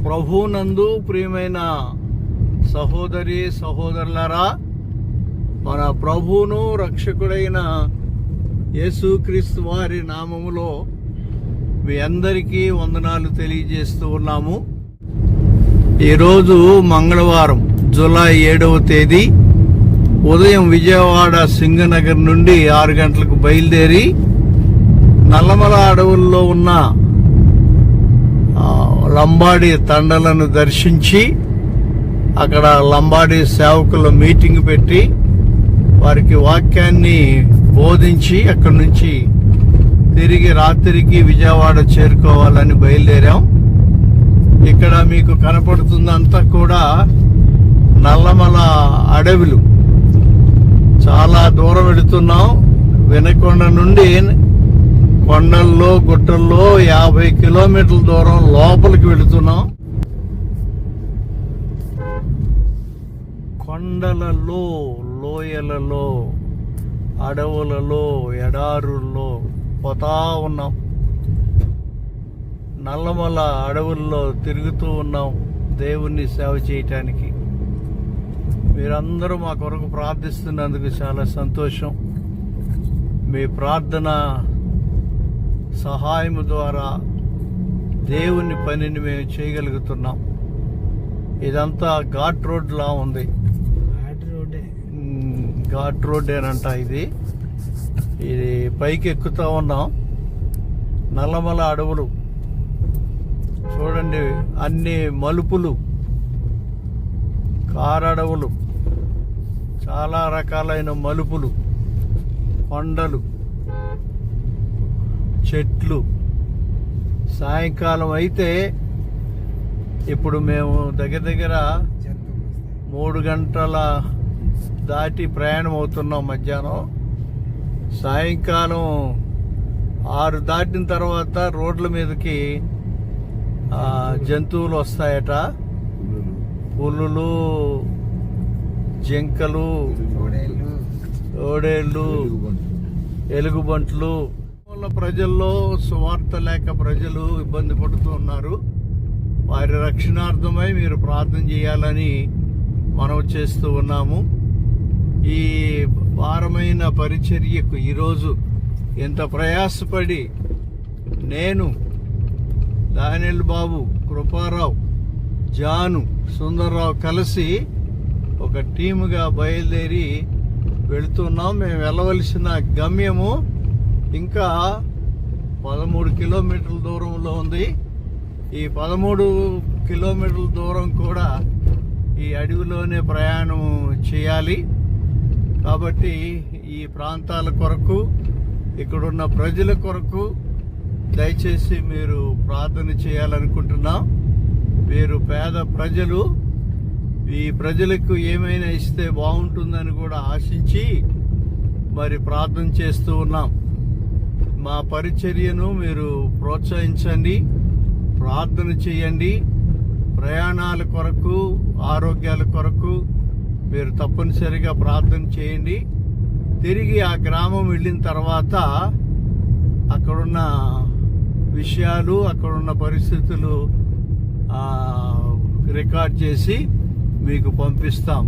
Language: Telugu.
ప్రభువునందు ప్రియమైన సహోదరి సహోదరులారా, మన ప్రభువును రక్షకుడైన యేసుక్రీస్తు వారి నామములో మీ అందరికీ వందనాలు తెలియజేస్తూ ఉన్నాము. ఈరోజు మంగళవారం జూలై 7వ తేదీ ఉదయం విజయవాడ సింగనగర్ నుండి 6 గంటలకు బయలుదేరి నల్లమల అడవుల్లో ఉన్న లంబాడి తండలను దర్శించి అక్కడ లంబాడి సేవకుల మీటింగ్ పెట్టి వారికి వాక్యాన్ని బోధించి అక్కడి నుంచి తిరిగి రాత్రికి విజయవాడ చేరుకోవాలని బయలుదేరాం. ఇక్కడ మీకు కనపడుతుందంతా కూడా నల్లమల అడవులు. చాలా దూరం వెళుతున్నాం. వినకొండ నుండి కొండల్లో గుట్టల్లో 50 కిలోమీటర్ల దూరం లోపలికి వెళుతున్నాం. కొండలలో, లోయలలో, అడవులలో, ఎడారుల్లో పోతా ఉన్నాం. నల్లమల అడవుల్లో తిరుగుతూ ఉన్నాం దేవుణ్ణి సేవ చేయటానికి. మీరందరూ మా కొరకు ప్రార్థిస్తున్నందుకు చాలా సంతోషం. మీ ప్రార్థన సహాయం ద్వారా దేవుని పనిని మేము చేయగలుగుతున్నాం. ఇదంతా ఘాట్ రోడ్ లా ఉంది. ఘాట్ రోడ్డేనంట ఇది పైకి ఎక్కుతూ ఉన్నాం. నల్లమల అడవులు చూడండి, అన్ని మలుపులు, కారడవులు, చాలా రకాలైన మలుపులు, కొండలు, చెట్లు. సాయంకాలం అయితే ఇప్పుడు మేము దగ్గర 3 గంటల దాటి ప్రయాణం అవుతున్నాం. మధ్యాహ్నం సాయంకాలం 6 దాటిన తర్వాత రోడ్ల మీదకి జంతువులు వస్తాయట. పులులు, జింకలు, ఓడేళ్ళు, ఎలుగుబంట్లు. ప్రజల్లో సువార్త లేక ప్రజలు ఇబ్బంది పడుతూ ఉన్నారు. వారి రక్షణార్థమై మీరు ప్రార్థన చేయాలని మనం చేస్తూ ఉన్నాము. ఈ భారమైన పరిచర్యకు ఈరోజు ఎంత ప్రయాసపడి నేను, దానియేల్ బాబు, కృపారావు, జాను, సుందర్రావు కలిసి ఒక టీముగా బయలుదేరి వెళుతున్నాం. మేము వెళ్ళవలసిన గమ్యము ఇంకా 13 కిలోమీటర్ల దూరంలో ఉంది. ఈ 13 కిలోమీటర్ల దూరం కూడా ఈ అడవిలోనే ప్రయాణం చేయాలి. కాబట్టి ఈ ప్రాంతాల కొరకు, ఇక్కడున్న ప్రజల కొరకు దయచేసి మీరు ప్రార్థన చేయాలనుకుంటున్నాం. మీరు పేద ప్రజలు, ఈ ప్రజలకు ఏమైనా ఇస్తే బాగుంటుందని కూడా ఆశించి మరి ప్రార్థన చేస్తూ ఉన్నాం. మా పరిచర్యను మీరు ప్రోత్సహించండి, ప్రార్థన చేయండి. ప్రయాణాల కొరకు, ఆరోగ్యాల కొరకు మీరు తప్పనిసరిగా ప్రార్థన చేయండి. తిరిగి ఆ గ్రామం వెళ్ళిన తర్వాత అక్కడున్న విషయాలు, అక్కడున్న పరిస్థితులు రికార్డ్ చేసి మీకు పంపిస్తాం.